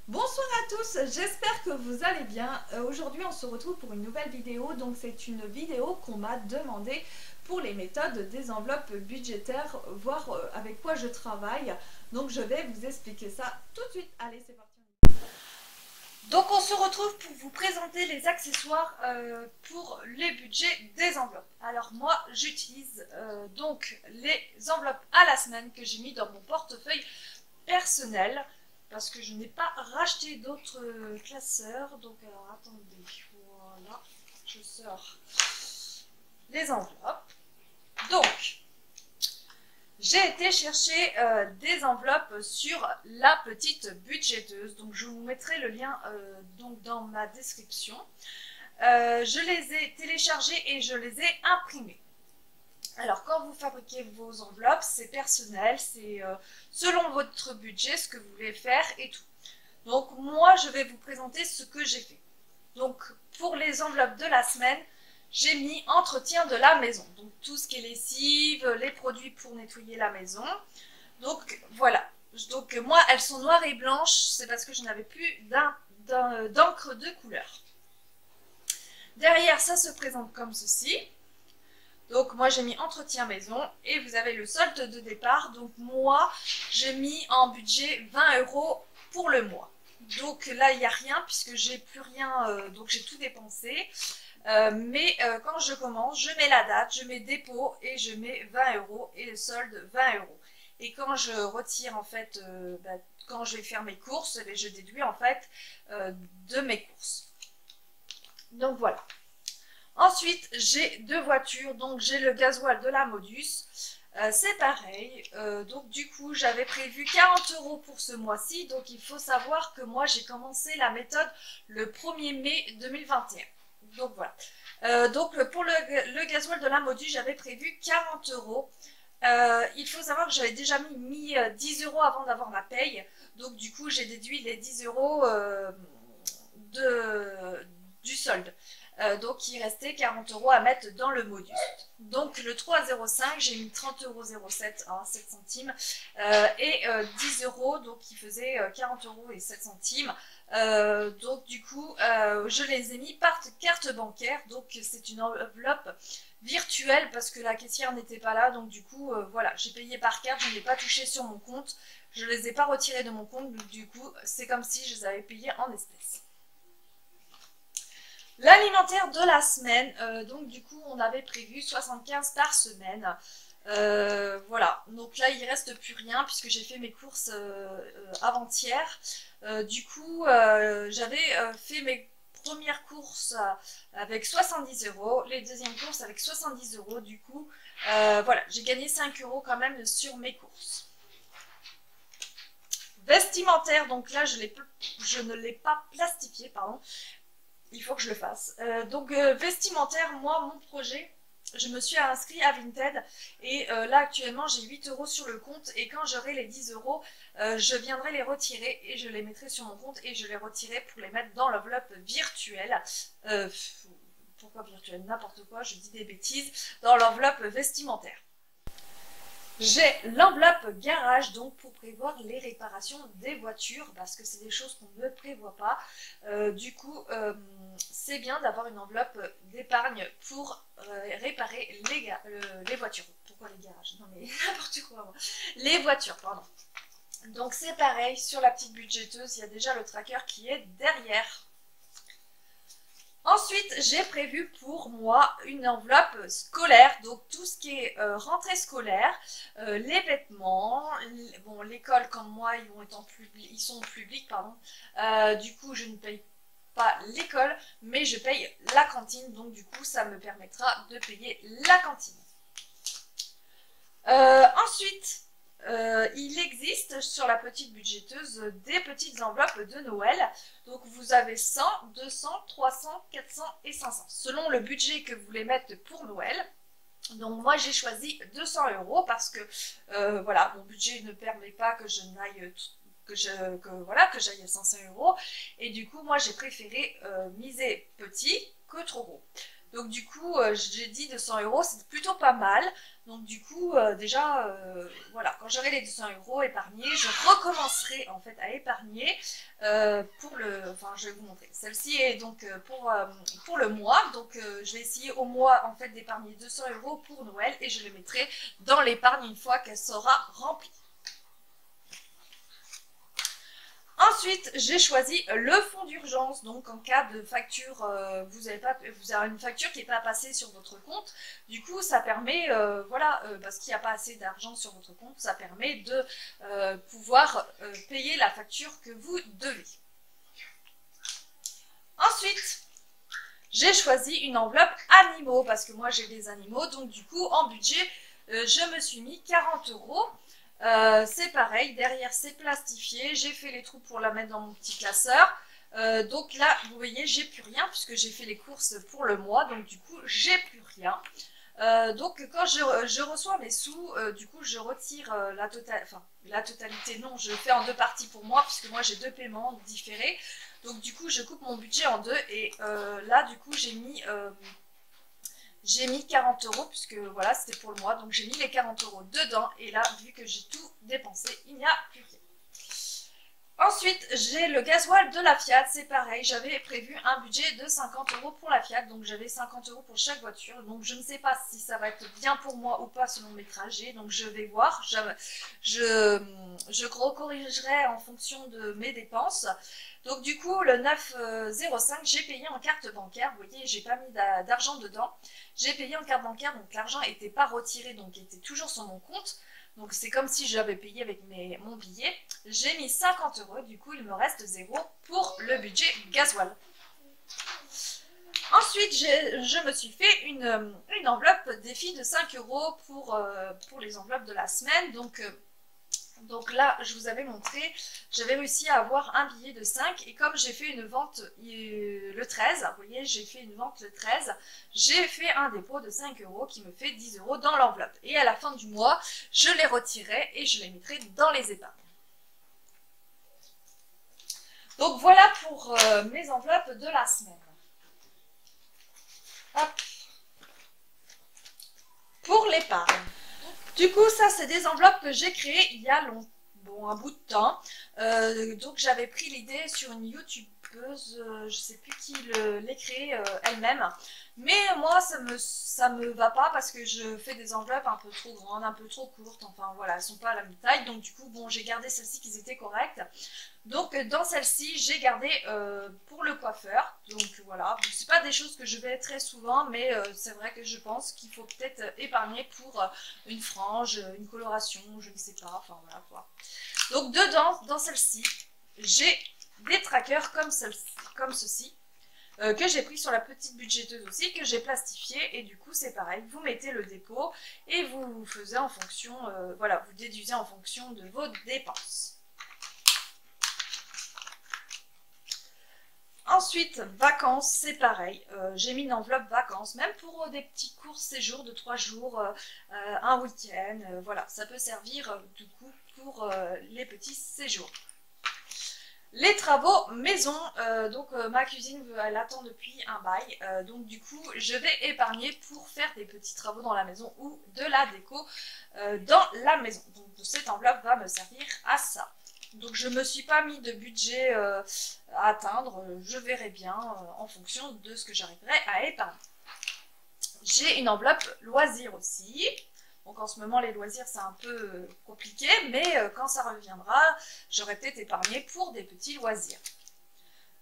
Bonsoir à tous, j'espère que vous allez bien. Aujourd'hui on se retrouve pour une nouvelle vidéo, donc c'est une vidéo qu'on m'a demandé pour les méthodes des enveloppes budgétaires, voir avec quoi je travaille. Donc je vais vous expliquer ça tout de suite. Allez, c'est parti. Donc on se retrouve pour vous présenter les accessoires pour les budgets des enveloppes. Alors moi j'utilise donc les enveloppes à la semaine que j'ai mis dans mon portefeuille personnel parce que je n'ai pas racheté d'autres classeurs. Donc alors attendez, voilà, je sors les enveloppes. Donc j'ai été chercher des enveloppes sur la petite budgéteuse. Donc je vous mettrai le lien donc dans ma description. Je les ai téléchargées et je les ai imprimées. Alors, quand vous fabriquez vos enveloppes, c'est personnel, c'est selon votre budget, ce que vous voulez faire et tout. Donc, moi, je vais vous présenter ce que j'ai fait. Donc, pour les enveloppes de la semaine, j'ai mis entretien de la maison. Donc, tout ce qui est lessive, les produits pour nettoyer la maison. Donc, voilà. Donc, moi, elles sont noires et blanches, c'est parce que je n'avais plus d'encre de couleur. Derrière, ça se présente comme ceci. Donc moi j'ai mis entretien maison et vous avez le solde de départ. Donc moi j'ai mis en budget 20 € pour le mois. Donc là il n'y a rien puisque j'ai plus rien, donc j'ai tout dépensé. Mais quand je commence, je mets la date, je mets dépôt et je mets 20 € et le solde 20 €. Et quand je retire en fait, quand je vais faire mes courses, je déduis en fait de mes courses. Donc voilà. Ensuite, j'ai deux voitures, donc j'ai le gasoil de la Modus, c'est pareil, donc du coup j'avais prévu 40 € pour ce mois-ci, donc il faut savoir que moi j'ai commencé la méthode le 1er mai 2021, donc voilà. Donc pour le gasoil de la Modus, j'avais prévu 40 €. Il faut savoir que j'avais déjà mis 10 € avant d'avoir ma paye, donc du coup j'ai déduit les 10 € du solde. Donc il restait 40 € à mettre dans le modus. Donc le 3,05, j'ai mis 30,07 €, 7 centimes, et 10 €, donc qui faisait 40 € et 7 centimes. Donc du coup, je les ai mis par carte bancaire, donc c'est une enveloppe virtuelle parce que la caissière n'était pas là, donc du coup, voilà, j'ai payé par carte, je ne l'ai pas touché sur mon compte, je ne les ai pas retirés de mon compte, donc du coup, c'est comme si je les avais payés en espèces. L'alimentaire de la semaine, donc du coup on avait prévu 75 par semaine. Voilà, donc là il reste plus rien puisque j'ai fait mes courses avant-hier. Du coup j'avais fait mes premières courses avec 70 €, les deuxièmes courses avec 70 €. Du coup voilà, j'ai gagné 5 € quand même sur mes courses. Vestimentaire, donc là je ne l'ai pas plastifié, pardon. Il faut que je le fasse. Donc vestimentaire, moi mon projet, je me suis inscrit à Vinted et là actuellement j'ai 8 € sur le compte et quand j'aurai les 10 €, je viendrai les retirer et je les mettrai sur mon compte et je les retirerai pour les mettre dans l'enveloppe virtuelle. Pourquoi virtuelle? N'importe quoi, je dis des bêtises, dans l'enveloppe vestimentaire. J'ai l'enveloppe garage donc pour prévoir les réparations des voitures parce que c'est des choses qu'on ne prévoit pas. Du coup, c'est bien d'avoir une enveloppe d'épargne pour réparer les voitures. Pourquoi les garages? Non mais n'importe quoi moi. Les voitures, pardon. Donc c'est pareil, sur la petite budgéteuse, il y a déjà le tracker qui est derrière. Ensuite, j'ai prévu pour moi une enveloppe scolaire, donc tout ce qui est rentrée scolaire, les vêtements, bon, l'école comme moi, ils sont publics, pardon. Du coup, je ne paye pas l'école, mais je paye la cantine, donc du coup, ça me permettra de payer la cantine. Ensuite, il existe sur la petite budgéteuse des petites enveloppes de Noël. Donc vous avez 100, 200, 300, 400 et 500 selon le budget que vous voulez mettre pour Noël. Donc moi j'ai choisi 200 € parce que voilà, mon budget ne permet pas que je n'aille que j'aille à 500 € et du coup moi j'ai préféré miser petit que trop gros. Donc du coup, j'ai dit 200 €, c'est plutôt pas mal. Donc du coup, déjà, voilà, quand j'aurai les 200 € épargnés, je recommencerai en fait à épargner enfin je vais vous montrer. Celle-ci est donc pour le mois. Donc je vais essayer au mois en fait d'épargner 200 € pour Noël et je les mettrai dans l'épargne une fois qu'elle sera remplie. Ensuite, j'ai choisi le fonds d'urgence. Donc, en cas de facture, vous avez une facture qui n'est pas passée sur votre compte. Du coup, ça permet, voilà, parce qu'il n'y a pas assez d'argent sur votre compte, ça permet de pouvoir payer la facture que vous devez. Ensuite, j'ai choisi une enveloppe animaux parce que moi j'ai des animaux. Donc, du coup, en budget, je me suis mis 40 €. C'est pareil, derrière c'est plastifié, j'ai fait les trous pour la mettre dans mon petit classeur. Donc là, vous voyez, j'ai plus rien puisque j'ai fait les courses pour le mois, donc du coup, j'ai plus rien. Donc quand je reçois mes sous, du coup, je retire la totalité, non, je fais en deux parties pour moi puisque moi j'ai deux paiements différés. Donc du coup, je coupe mon budget en deux et là, du coup, j'ai mis 40 € puisque voilà, c'était pour le mois. Donc j'ai mis les 40 € dedans. Et là, vu que j'ai tout dépensé, il n'y a plus rien. Ensuite, j'ai le gasoil de la Fiat. C'est pareil, j'avais prévu un budget de 50 € pour la Fiat. Donc j'avais 50 € pour chaque voiture. Donc je ne sais pas si ça va être bien pour moi ou pas selon mes trajets. Donc je vais voir. Je recorrigerai en fonction de mes dépenses. Donc du coup, le 9,05, j'ai payé en carte bancaire. Vous voyez, j'ai pas mis d'argent dedans. J'ai payé en carte bancaire, donc l'argent n'était pas retiré, donc il était toujours sur mon compte. Donc c'est comme si j'avais payé avec mon billet. J'ai mis 50 €, du coup il me reste 0 pour le budget gasoil. Ensuite, je me suis fait une enveloppe défi de 5 € pour les enveloppes de la semaine. Donc là, je vous avais montré, j'avais réussi à avoir un billet de 5 et comme j'ai fait une vente le 13, vous voyez, j'ai fait une vente le 13, j'ai fait un dépôt de 5 € qui me fait 10 € dans l'enveloppe. Et à la fin du mois, je les retirerai et je les mettrai dans les épargnes. Donc voilà pour mes enveloppes de la semaine. Hop. Pour l'épargne. Du coup, ça, c'est des enveloppes que j'ai créées il y a un bout de temps. Donc, j'avais pris l'idée sur une youtubeuse, je ne sais plus qui l'ait créée elle-même. Mais moi, ça me va pas parce que je fais des enveloppes un peu trop grandes, un peu trop courtes. Enfin, voilà, elles sont pas à la même taille. Donc, du coup, bon, j'ai gardé celles-ci qui étaient correctes. Donc dans celle-ci, j'ai gardé pour le coiffeur. Donc voilà, c'est pas des choses que je vais très souvent, mais c'est vrai que je pense qu'il faut peut-être épargner pour une frange, une coloration, je ne sais pas, enfin voilà quoi. Donc dedans, dans celle-ci, j'ai des trackers comme ceci. Que j'ai pris sur la petite budgéteuse aussi, que j'ai plastifié et du coup c'est pareil, vous mettez le dépôt et vous faisiez en fonction, voilà, vous déduisez en fonction de vos dépenses. Ensuite, vacances, c'est pareil. J'ai mis une enveloppe vacances, même pour des petits courts séjours de 3 jours, un week-end. Voilà, ça peut servir du coup pour les petits séjours. Les travaux maison, donc ma cuisine, elle attend depuis un bail, donc du coup je vais épargner pour faire des petits travaux dans la maison ou de la déco dans la maison. Donc cette enveloppe va me servir à ça. Donc je ne me suis pas mis de budget à atteindre, je verrai bien en fonction de ce que j'arriverai à épargner. J'ai une enveloppe loisirs aussi. Donc en ce moment les loisirs c'est un peu compliqué, mais quand ça reviendra, j'aurai peut-être épargné pour des petits loisirs.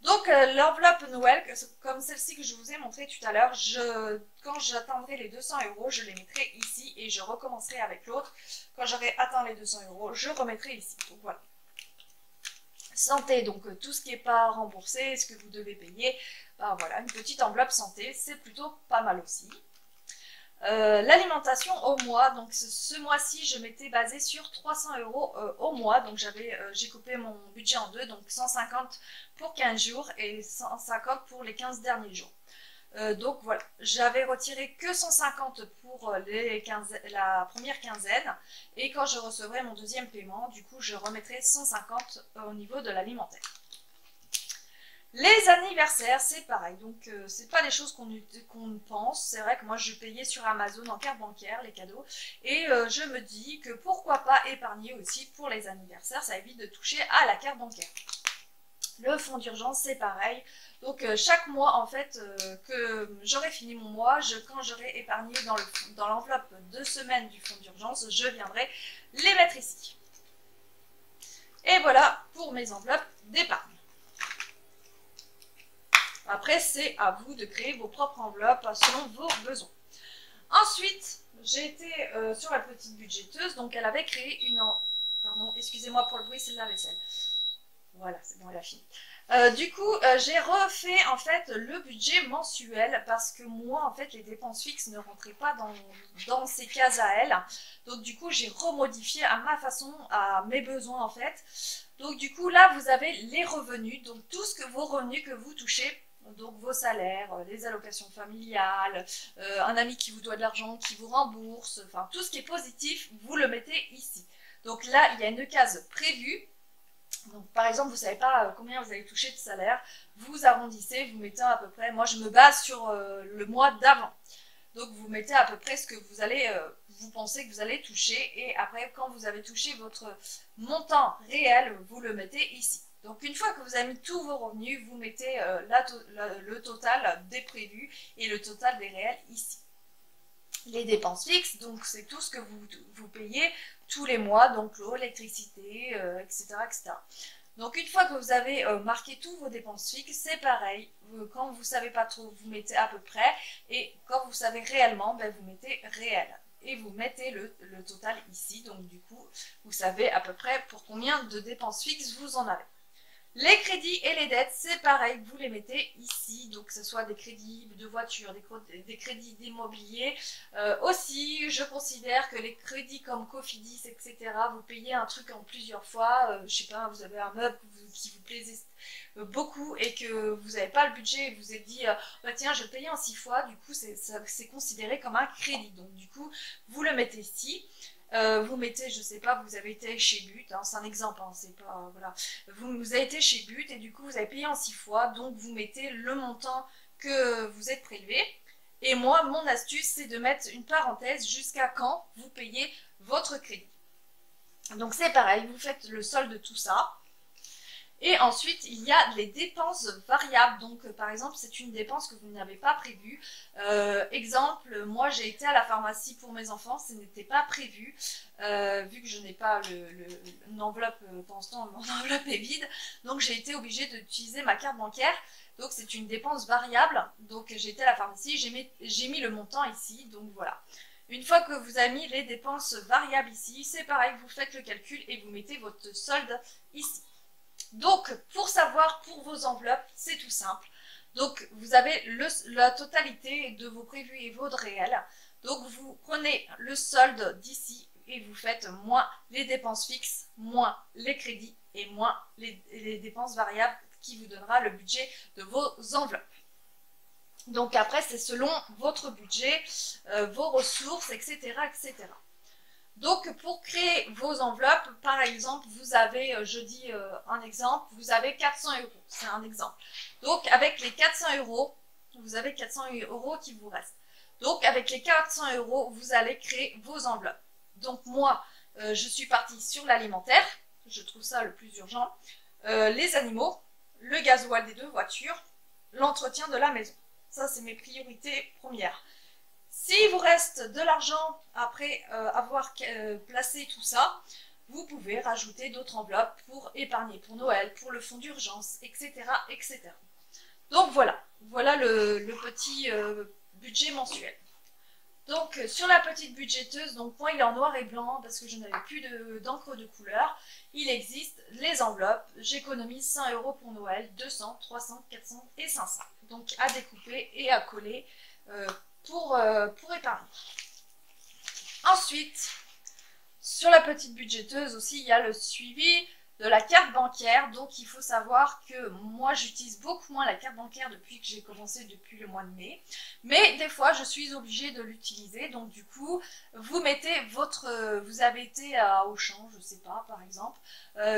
Donc l'enveloppe Noël, comme celle-ci que je vous ai montré tout à l'heure, quand j'atteindrai les 200 €, je les mettrai ici et je recommencerai avec l'autre. Quand j'aurai atteint les 200 €, je remettrai ici. Donc voilà. Santé, donc tout ce qui n'est pas remboursé, ce que vous devez payer, ben voilà, une petite enveloppe santé, c'est plutôt pas mal aussi. L'alimentation au mois, donc ce mois-ci je m'étais basée sur 300 € au mois, donc j'ai coupé mon budget en deux, donc 150 pour 15 jours et 150 pour les 15 derniers jours. Donc voilà, j'avais retiré que 150 pour la première quinzaine et quand je recevrai mon deuxième paiement, du coup je remettrai 150 au niveau de l'alimentaire. Les anniversaires, c'est pareil, donc c'est pas des choses qu'on pense. C'est vrai que moi je payais sur Amazon en carte bancaire les cadeaux et je me dis que pourquoi pas épargner aussi pour les anniversaires, ça évite de toucher à la carte bancaire. Le fonds d'urgence, c'est pareil. Donc chaque mois, en fait, que j'aurai fini mon mois, quand j'aurai épargné dans l'enveloppe de semaine du fonds d'urgence, je viendrai les mettre ici. Et voilà pour mes enveloppes d'épargne. Après, c'est à vous de créer vos propres enveloppes selon vos besoins. Ensuite, j'ai été sur la petite budgéteuse, donc elle avait créé une... Pardon, excusez-moi pour le bruit, c'est de la vaisselle. Voilà, c'est bon, elle a fini. Du coup, j'ai refait en fait le budget mensuel parce que moi, en fait, les dépenses fixes ne rentraient pas dans ces cases à elle. Donc du coup, j'ai remodifié à ma façon, à mes besoins en fait. Donc du coup, là, vous avez les revenus, donc vos revenus que vous touchez. Donc vos salaires, les allocations familiales, un ami qui vous doit de l'argent, qui vous rembourse, enfin tout ce qui est positif, vous le mettez ici. Donc là, il y a une case prévue. Donc par exemple, vous ne savez pas combien vous allez toucher de salaire, vous arrondissez, vous mettez à peu près, moi je me base sur le mois d'avant. Donc vous mettez à peu près ce que vous pensez que vous allez toucher et après quand vous avez touché votre montant réel, vous le mettez ici. Donc une fois que vous avez mis tous vos revenus, vous mettez le total des prévus et le total des réels ici. Les dépenses fixes, donc c'est tout ce que vous payez tous les mois, donc l'eau, l'électricité, etc., etc. Donc une fois que vous avez marqué tous vos dépenses fixes, c'est pareil. Quand vous ne savez pas trop, vous mettez à peu près. Et quand vous savez réellement, ben, vous mettez réel. Et vous mettez le total ici. Donc du coup, vous savez à peu près pour combien de dépenses fixes vous en avez. Les crédits et les dettes, c'est pareil, vous les mettez ici, donc que ce soit des crédits de voiture, des crédits d'immobilier. Aussi, je considère que les crédits comme Cofidis, etc., vous payez un truc en plusieurs fois. Je sais pas, vous avez un meuble qui vous plaisait beaucoup et que vous n'avez pas le budget et vous vous êtes dit, bah tiens, je vais payer en 6 fois, du coup, c'est considéré comme un crédit. Donc du coup, vous le mettez ici. Vous mettez, je sais pas, vous avez été chez But, hein, c'est un exemple, hein, c'est pas, voilà. Vous avez été chez But et du coup vous avez payé en 6 fois, donc vous mettez le montant que vous êtes prélevé. Et moi, mon astuce, c'est de mettre une parenthèse jusqu'à quand vous payez votre crédit. Donc c'est pareil, vous faites le solde de tout ça. Et ensuite, il y a les dépenses variables. Donc, par exemple, c'est une dépense que vous n'avez pas prévue. Exemple, moi, j'ai été à la pharmacie pour mes enfants. Ce n'était pas prévu. Vu que je n'ai pas une enveloppe, pendant ce temps, mon enveloppe est vide. Donc, j'ai été obligée d'utiliser ma carte bancaire. Donc, c'est une dépense variable. Donc, j'ai été à la pharmacie. J'ai mis le montant ici. Donc, voilà. Une fois que vous avez mis les dépenses variables ici, c'est pareil. Vous faites le calcul et vous mettez votre solde ici. Donc, pour savoir pour vos enveloppes, c'est tout simple. Donc, vous avez la totalité de vos prévus et vos réels. Donc, vous prenez le solde d'ici et vous faites moins les dépenses fixes, moins les crédits et moins les dépenses variables qui vous donnera le budget de vos enveloppes. Donc, après, c'est selon votre budget, vos ressources, etc., etc. Donc, pour créer vos enveloppes, par exemple, vous avez, je dis un exemple, vous avez 400 €. C'est un exemple. Donc, avec les 400 €, vous avez 400 € qui vous restent. Donc, avec les 400 €, vous allez créer vos enveloppes. Donc, moi, je suis partie sur l'alimentaire. Je trouve ça le plus urgent. Les animaux, le gasoil des 2 voitures, l'entretien de la maison. Ça, c'est mes priorités premières. S'il vous reste de l'argent après avoir placé tout ça, vous pouvez rajouter d'autres enveloppes pour épargner pour Noël, pour le fonds d'urgence, etc., etc. Donc voilà, voilà le petit budget mensuel. Donc sur la petite budgéteuse, donc moi il est en noir et blanc parce que je n'avais plus d'encre de couleur. Il existe les enveloppes, j'économise 100 € pour Noël, 200, 300, 400 et 500. Donc à découper et à coller pour épargner. Ensuite, sur la petite budgéteuse aussi, il y a le suivi de la carte bancaire. Donc il faut savoir que moi j'utilise beaucoup moins la carte bancaire depuis que j'ai commencé depuis le mois de mai. Mais des fois je suis obligée de l'utiliser. Donc du coup vous mettez vous avez été à Auchan, je sais pas par exemple,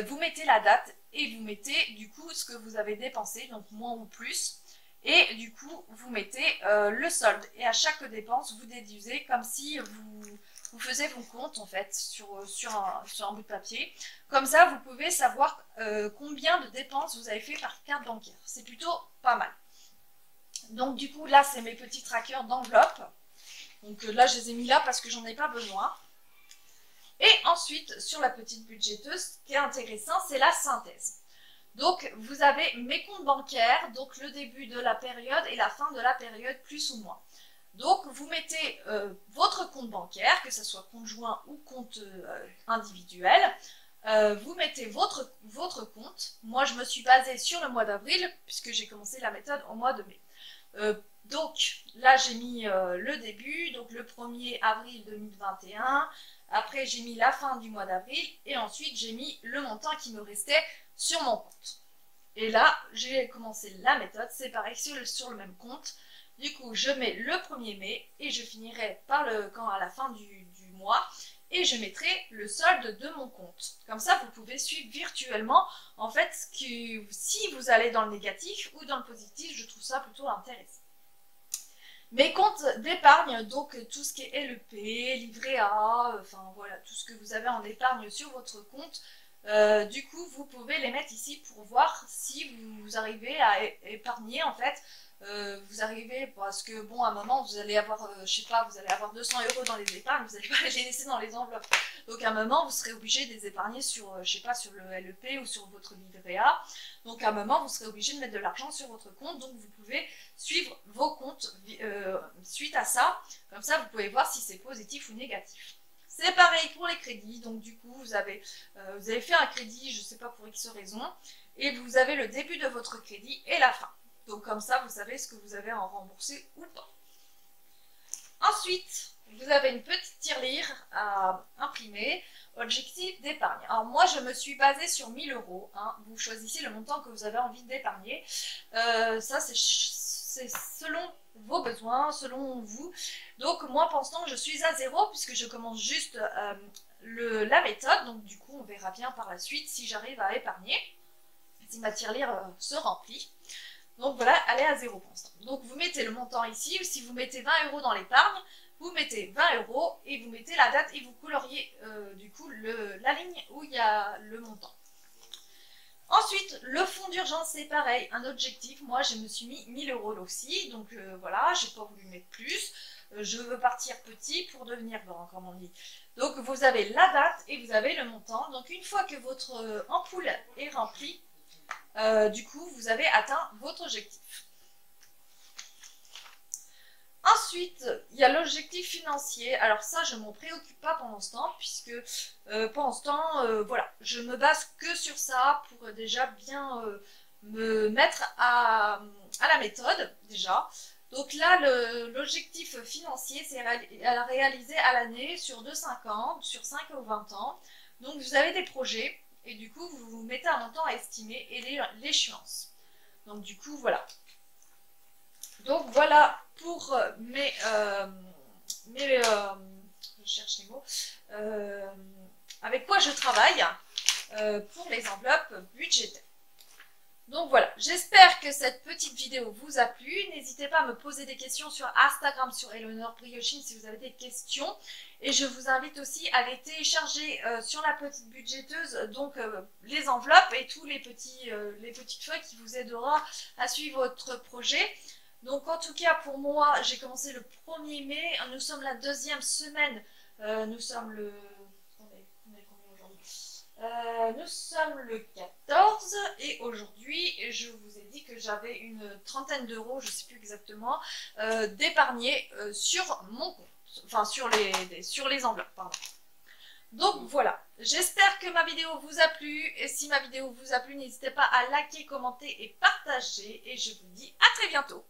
vous mettez la date et vous mettez du coup ce que vous avez dépensé, donc moins ou plus. Et du coup vous mettez le solde. Et à chaque dépense vous déduisez comme si vous faisiez vos comptes en fait sur un bout de papier. Comme ça, vous pouvez savoir combien de dépenses vous avez fait par carte bancaire. C'est plutôt pas mal. Donc du coup, là, c'est mes petits trackers d'enveloppe. Donc là, je les ai mis là parce que j'en ai pas besoin. Et ensuite, sur la petite budgéteuse, ce qui est intéressant, c'est la synthèse. Donc, vous avez mes comptes bancaires, donc le début de la période et la fin de la période, plus ou moins. Donc, vous mettez votre compte bancaire, que ce soit compte joint ou compte individuel. Vous mettez votre compte. Moi, je me suis basée sur le mois d'avril, puisque j'ai commencé la méthode au mois de mai. Donc, là, j'ai mis le début, donc le 1er avril 2021. Après, j'ai mis la fin du mois d'avril. Et ensuite, j'ai mis le montant qui me restait sur mon compte. Et là, j'ai commencé la méthode. C'est pareil sur le même compte. Du coup, je mets le 1er mai et je finirai quand à la fin du mois et je mettrai le solde de mon compte. Comme ça, vous pouvez suivre virtuellement en fait si vous allez dans le négatif ou dans le positif, je trouve ça plutôt intéressant. Mes comptes d'épargne, donc tout ce qui est LEP, livret A, enfin voilà, tout ce que vous avez en épargne sur votre compte, du coup, vous pouvez les mettre ici pour voir si vous arrivez à épargner en fait. Vous arrivez parce que bon à un moment vous allez avoir je sais pas, vous allez avoir 200 € dans les épargnes, vous n'allez pas les laisser dans les enveloppes, donc à un moment vous serez obligé de les épargner sur je sais pas, sur le LEP ou sur votre livret A. Donc à un moment vous serez obligé de mettre de l'argent sur votre compte, donc vous pouvez suivre vos comptes suite à ça, comme ça vous pouvez voir si c'est positif ou négatif. C'est pareil pour les crédits, donc du coup vous avez fait un crédit, je sais pas pour X raison, et vous avez le début de votre crédit et la fin. Donc comme ça, vous savez ce que vous avez à en rembourser ou pas. Ensuite, vous avez une petite tirelire à imprimer, objectif d'épargne. Alors moi, je me suis basée sur 1000 €. Hein. Vous choisissez le montant que vous avez envie d'épargner. Ça, c'est selon vos besoins, selon vous. Donc moi, pour l'instant, je suis à 0 puisque je commence juste la méthode. Donc du coup, on verra bien par la suite si j'arrive à épargner, si ma tirelire se remplit. Donc voilà, elle est à 0 pour l'instant. Donc vous mettez le montant ici, ou si vous mettez 20 € dans l'épargne, vous mettez 20 € et vous mettez la date et vous coloriez du coup la ligne où il y a le montant. Ensuite, le fonds d'urgence, c'est pareil, un objectif. Moi, je me suis mis 1000 € aussi, donc voilà, j'ai pas voulu mettre plus. Je veux partir petit pour devenir grand, comme on dit. Donc vous avez la date et vous avez le montant. Donc une fois que votre ampoule est remplie, du coup, vous avez atteint votre objectif. Ensuite, il y a l'objectif financier. Alors ça, je ne m'en préoccupe pas pendant ce temps, puisque pendant ce temps, voilà, je me base que sur ça pour déjà bien me mettre à la méthode, déjà. Donc là, l'objectif financier, c'est à réaliser à l'année sur 2-5 ans, sur 5 ou 20 ans. Donc vous avez des projets. Et du coup, vous mettez un montant à estimer et l'échéance. Donc du coup, voilà. Donc voilà pour je cherche les mots, avec quoi je travaille pour les enveloppes budgétaires. Donc voilà, j'espère que cette petite vidéo vous a plu. N'hésitez pas à me poser des questions sur Instagram, sur Eleonore Briochine si vous avez des questions. Et je vous invite aussi à les télécharger sur la petite budgéteuse, donc les enveloppes et tous les petites feuilles qui vous aidera à suivre votre projet. Donc en tout cas pour moi, j'ai commencé le 1er mai, nous sommes la 2e semaine, nous sommes le... nous sommes le 14 et aujourd'hui je vous ai dit que j'avais une trentaine d'euros, je ne sais plus exactement, d'épargner sur mon compte, enfin sur les enveloppes, pardon. Donc voilà, j'espère que ma vidéo vous a plu et si ma vidéo vous a plu, n'hésitez pas à liker, commenter et partager et je vous dis à très bientôt.